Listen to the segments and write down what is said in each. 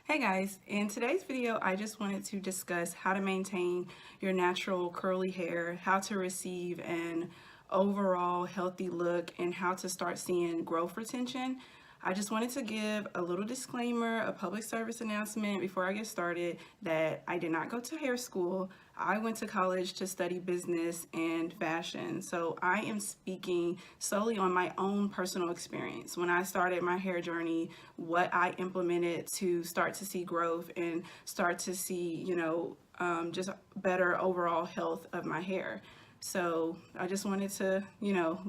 Hey guys, in today's video, I just wanted to discuss how to maintain your natural curly hair, how to receive an overall healthy look, and how to start seeing growth retention. I just wanted to give a little disclaimer, a public service announcement before I get started that I did not go to hair school. I went to college to study business and fashion. So I am speaking solely on my own personal experience. When I started my hair journey, what I implemented to start to see growth and start to see, just better overall health of my hair. So I just wanted to,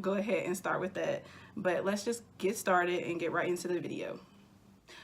go ahead and start with that. But let's just get started and get right into the video.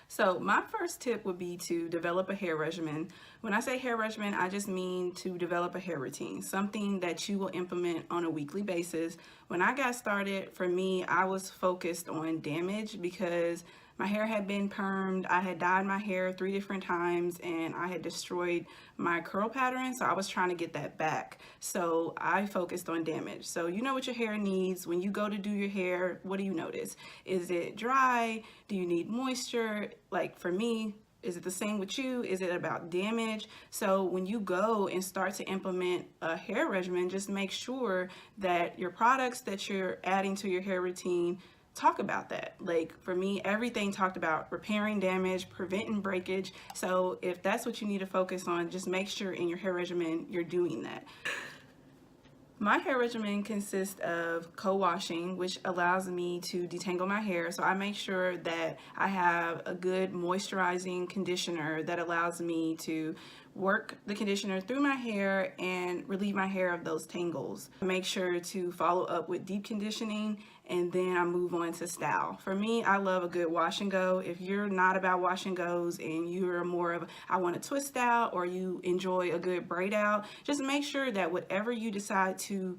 So my first tip would be to develop a hair regimen. When I say hair regimen, I just mean to develop a hair routine, something that you will implement on a weekly basis. When I got started, for me, I was focused on damage because my hair had been permed. I had dyed my hair 3 different times and I had destroyed my curl pattern. So I was trying to get that back. So I focused on damage. So you know what your hair needs. When you go to do your hair, what do you notice? Is it dry? Do you need moisture? Like for me, is it the same with you? Is it about damage? So when you go and start to implement a hair regimen, just make sure that your products that you're adding to your hair routine talk about that. Like for me, everything talked about repairing damage, preventing breakage. So if that's what you need to focus on, just make sure in your hair regimen you're doing that. My hair regimen consists of co-washing, which allows me to detangle my hair. So I make sure that I have a good moisturizing conditioner that allows me to work the conditioner through my hair and relieve my hair of those tangles. I make sure to follow up with deep conditioning, and then I move on to style. For me, I love a good wash and go. If you're not about wash and goes and you're more of I want to twist out, or you enjoy a good braid out, just make sure that whatever you decide to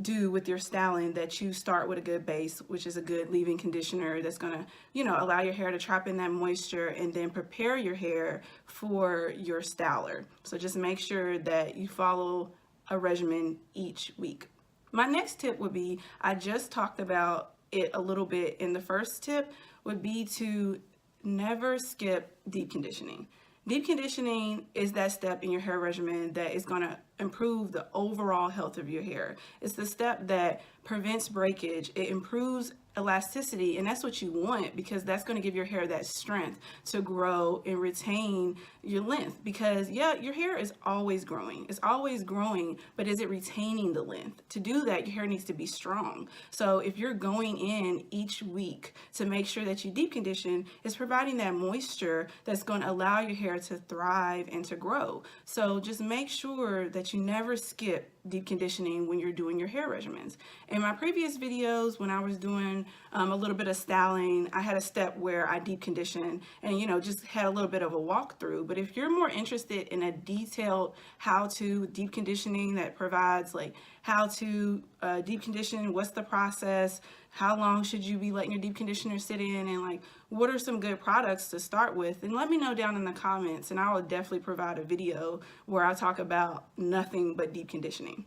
do with your styling, that you start with a good base, which is a good leave-in conditioner that's gonna, allow your hair to trap in that moisture and then prepare your hair for your styler. So just make sure that you follow a regimen each week. My next tip would be, I just talked about it a little bit in the first tip, would be to never skip deep conditioning. Deep conditioning is that step in your hair regimen that is going to improve the overall health of your hair. It's the step that prevents breakage. It improves elasticity, and that's what you want, because that's going to give your hair that strength to grow and retain your length. Because yeah, your hair is always growing. It's always growing, but is it retaining the length? To do that, your hair needs to be strong. So if you're going in each week to make sure that you deep condition, it's providing that moisture that's going to allow your hair to thrive and to grow. So just make sure that you never skip deep conditioning when you're doing your hair regimens. In my previous videos, when I was doing a little bit of styling, I had a step where I deep conditioned and just had a little bit of a walkthrough. But if you're more interested in a detailed how-to deep conditioning that provides like how to deep condition, what's the process, how long should you be letting your deep conditioner sit in, and like what are some good products to start with, and let me know down in the comments, and I will definitely provide a video where I talk about nothing but deep conditioning.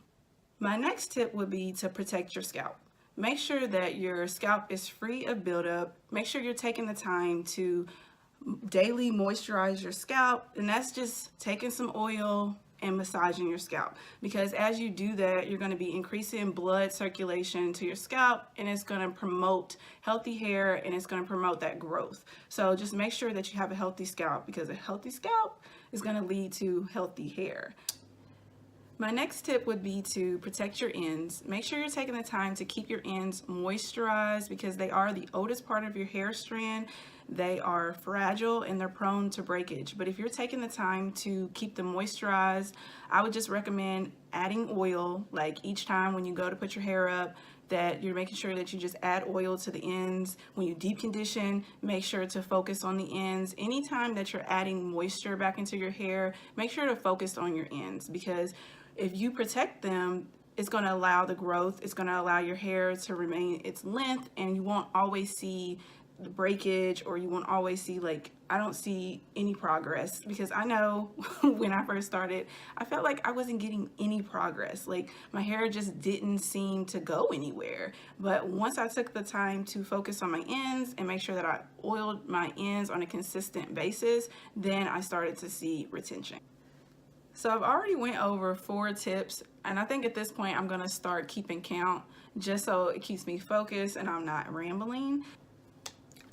My next tip would be to protect your scalp. Make sure that your scalp is free of buildup. Make sure you're taking the time to daily moisturize your scalp, and that's just taking some oil and massaging your scalp, because as you do that, you're going to be increasing blood circulation to your scalp, and it's going to promote healthy hair, and it's going to promote that growth. So just make sure that you have a healthy scalp, because a healthy scalp is going to lead to healthy hair. My next tip would be to protect your ends. Make sure you're taking the time to keep your ends moisturized, because they are the oldest part of your hair strand. They are fragile and they're prone to breakage. But if you're taking the time to keep them moisturized, I would just recommend adding oil, like each time when you go to put your hair up, that you're making sure that you just add oil to the ends. When you deep condition, make sure to focus on the ends. Anytime that you're adding moisture back into your hair, make sure to focus on your ends, because if you protect them, it's going to allow the growth, it's going to allow your hair to remain its length, and you won't always see the breakage, or you won't always see, like, I don't see any progress, because I know when I first started, I felt like I wasn't getting any progress. Like, my hair just didn't seem to go anywhere. But once I took the time to focus on my ends and make sure that I oiled my ends on a consistent basis, then I started to see retention. So I've already went over 4 tips, and I think at this point I'm gonna start keeping count just so it keeps me focused and I'm not rambling.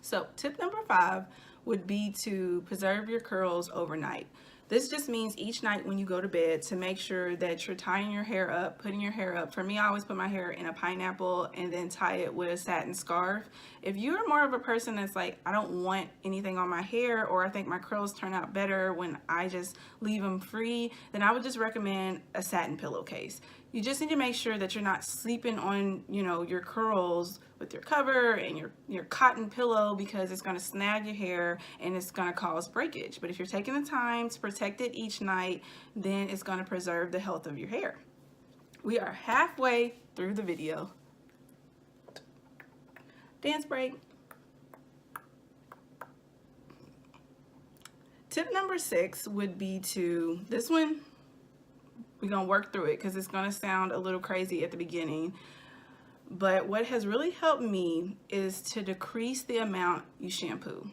So tip number 5 would be to preserve your curls overnight. This just means each night when you go to bed to make sure that you're tying your hair up, putting your hair up. For me, I always put my hair in a pineapple and then tie it with a satin scarf. If you're more of a person that's like, I don't want anything on my hair, or I think my curls turn out better when I just leave them free, then I would just recommend a satin pillowcase. You just need to make sure that you're not sleeping on, your curls with your cover and your cotton pillow, because it's going to snag your hair and it's going to cause breakage. But if you're taking the time to protect it each night, then it's going to preserve the health of your hair. We are halfway through the video. Dance break. Tip number 6 would be this one, we're going to work through it because it's going to sound a little crazy at the beginning. But what has really helped me is to decrease the amount you shampoo.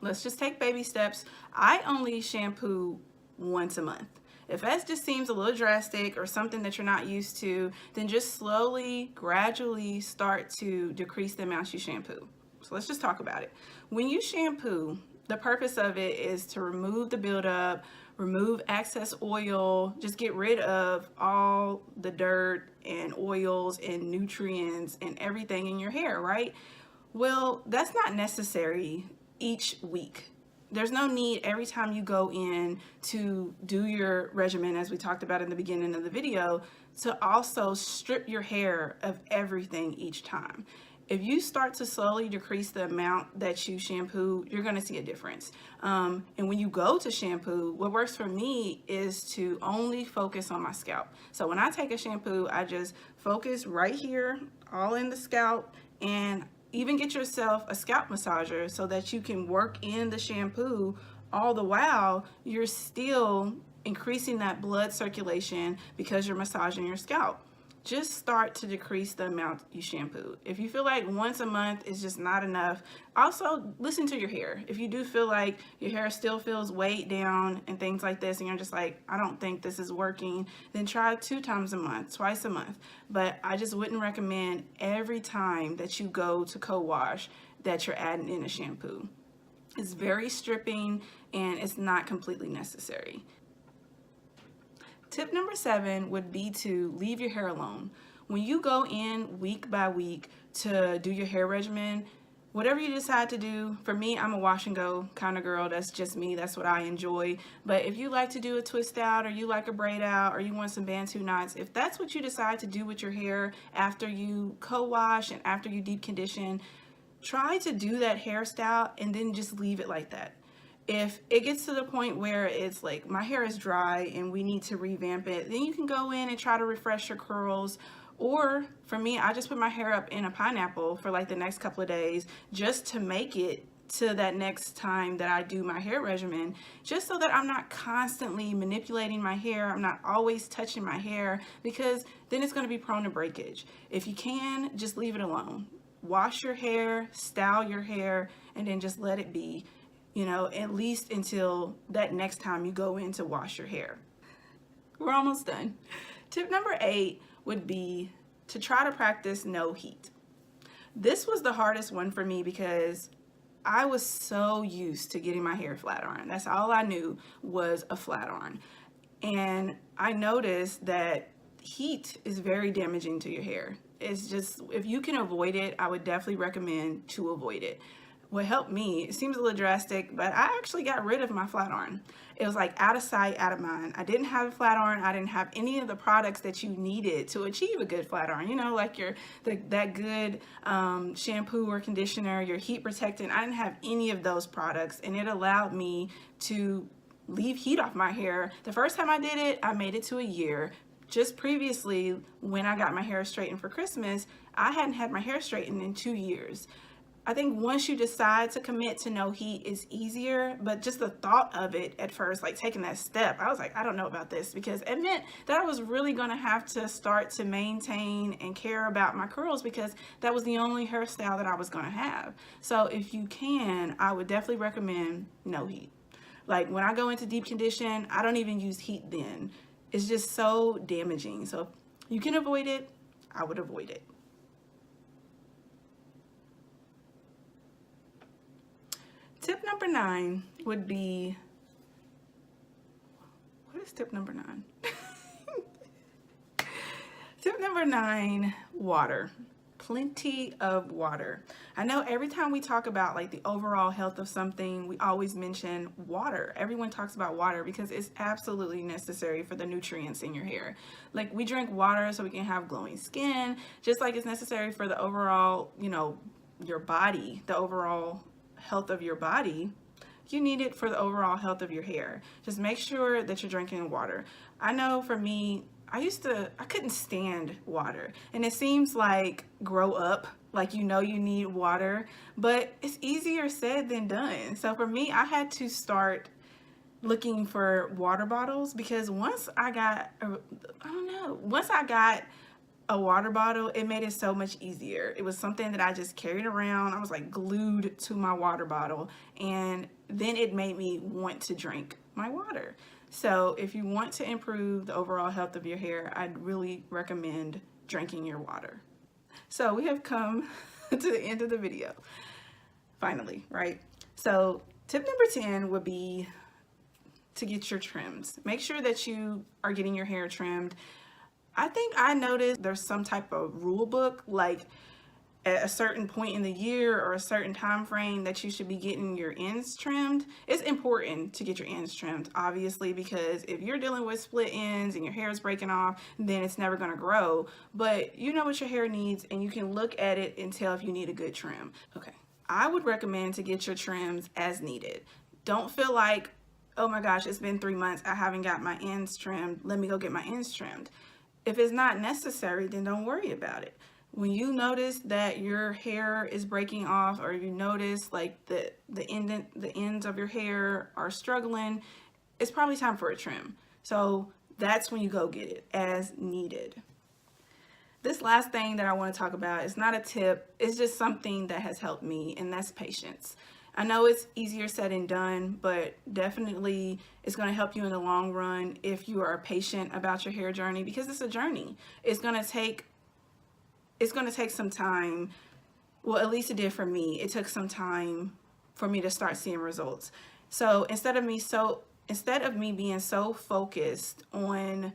Let's just take baby steps. I only shampoo once a month. If that just seems a little drastic or something that you're not used to, then just slowly, gradually start to decrease the amount you shampoo. So let's just talk about it. When you shampoo, the purpose of it is to remove the buildup, remove excess oil, just get rid of all the dirt and oils and nutrients and everything in your hair, right? Well, that's not necessary each week. There's no need every time you go in to do your regimen, as we talked about in the beginning of the video, to also strip your hair of everything each time. If you start to slowly decrease the amount that you shampoo, you're going to see a difference. And when you go to shampoo, what works for me is to only focus on my scalp. So when I take a shampoo, I just focus right here, all in the scalp, and even get yourself a scalp massager so that you can work in the shampoo all the while you're still increasing that blood circulation because you're massaging your scalp. Just start to decrease the amount you shampoo. If you feel like once a month is just not enough, also listen to your hair. If you do feel like your hair still feels weighed down and things like this, and you're just like, I don't think this is working, then try 2 times a month, twice a month. But I just wouldn't recommend every time that you go to co-wash that you're adding in a shampoo. It's very stripping and it's not completely necessary. Tip number 7 would be to leave your hair alone. When you go in week by week to do your hair regimen, whatever you decide to do, for me, I'm a wash and go kind of girl. That's just me. That's what I enjoy. But if you like to do a twist out, or you like a braid out, or you want some Bantu knots, if that's what you decide to do with your hair after you co-wash and after you deep condition, try to do that hairstyle and then just leave it like that. If it gets to the point where it's like, my hair is dry and we need to revamp it, then you can go in and try to refresh your curls. Or for me, I just put my hair up in a pineapple for like the next couple of days just to make it to that next time that I do my hair regimen, just so that I'm not constantly manipulating my hair. I'm not always touching my hair, because then it's going to be prone to breakage. If you can, just leave it alone. Wash your hair, style your hair, and then just let it be. At least until that next time you go in to wash your hair. We're almost done. Tip number 8 would be to try to practice no heat. This was the hardest one for me because I was so used to getting my hair flat iron. That's all I knew was a flat iron. And I noticed that heat is very damaging to your hair. It's just, if you can avoid it, I would definitely recommend to avoid it. What helped me, it seems a little drastic, but I actually got rid of my flat iron. It was like out of sight, out of mind. I didn't have a flat iron. I didn't have any of the products that you needed to achieve a good flat iron. Like that good shampoo or conditioner, your heat protectant. I didn't have any of those products, and it allowed me to leave heat off my hair. The first time I did it, I made it to a year. Just previously, when I got my hair straightened for Christmas, I hadn't had my hair straightened in 2 years. I think once you decide to commit to no heat, is easier, but just the thought of it at first, like taking that step, I was like, I don't know about this, because it meant that I was really gonna have to start to maintain and care about my curls, because that was the only hairstyle that I was gonna have. So if you can, I would definitely recommend no heat. Like when I go into deep condition, I don't even use heat then. It's just so damaging. So if you can avoid it, I would avoid it. Tip number 9 would be, what is tip number 9? Tip number 9, water. Plenty of water. I know every time we talk about like the overall health of something, we always mention water. Everyone talks about water because it's absolutely necessary for the nutrients in your hair. Like we drink water so we can have glowing skin, just like it's necessary for the overall, you know, your body, the overall health of your body. You need it for the overall health of your hair. Just make sure that you're drinking water. I know for me, I couldn't stand water, and it seems like grow up, like you know you need water, but it's easier said than done. So for me, I had to start looking for water bottles, because once I got a water bottle, it made it so much easier. It was something that I just carried around. I was like glued to my water bottle, and then it made me want to drink my water. So if you want to improve the overall health of your hair, I'd really recommend drinking your water. So we have come to the end of the video, finally, right? So tip number 10 would be to get your trims. Make sure that you are getting your hair trimmed. I think I noticed there's some type of rule book, like at a certain point in the year or a certain time frame that you should be getting your ends trimmed. It's important to get your ends trimmed, obviously, because if you're dealing with split ends and your hair is breaking off, then it's never going to grow. But you know what your hair needs, and you can look at it and tell if you need a good trim. Okay, I would recommend to get your trims as needed. Don't feel like, oh my gosh, it's been 3 months, I haven't got my ends trimmed, let me go get my ends trimmed. If it's not necessary, then don't worry about it. When you notice that your hair is breaking off, or you notice like the ends of your hair are struggling, it's probably time for a trim. So that's when you go get it as needed. This last thing that I want to talk about is not a tip, it's just something that has helped me, and that's patience. I know it's easier said than done, but definitely it's going to help you in the long run if you are patient about your hair journey, because it's a journey. It's going to take some time. Well, at least it did for me. It took some time for me to start seeing results. So instead of me being so focused on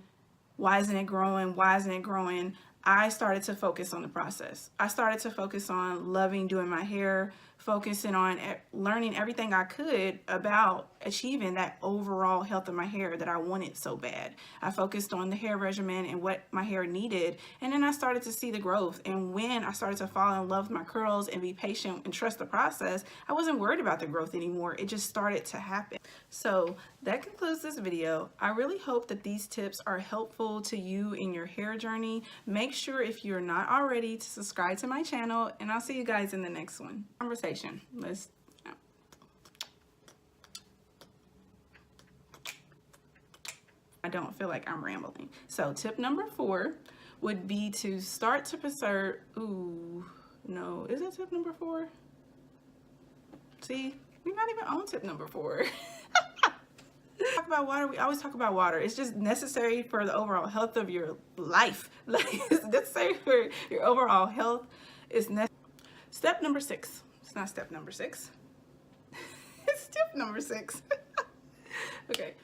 why isn't it growing, I started to focus on the process. I started to focus on loving doing my hair, focusing on learning everything I could about achieving that overall health of my hair that I wanted so bad. I focused on the hair regimen and what my hair needed, and then I started to see the growth. And when I started to fall in love with my curls and be patient and trust the process, I wasn't worried about the growth anymore. It just started to happen. So that concludes this video. I really hope that these tips are helpful to you in your hair journey. Make sure, if you're not already, to subscribe to my channel, and I'll see you guys in the next one. Conversation. I don't feel like I'm rambling. So tip number 4 would be to start to preserve. Ooh, no, is it tip number 4? See, we're not even on tip number 4. Talk about water. We always talk about water. It's just necessary for the overall health of your life. Like, it's necessary for your overall health. It's step number 6. It's not step number 6. It's step number 6. Okay.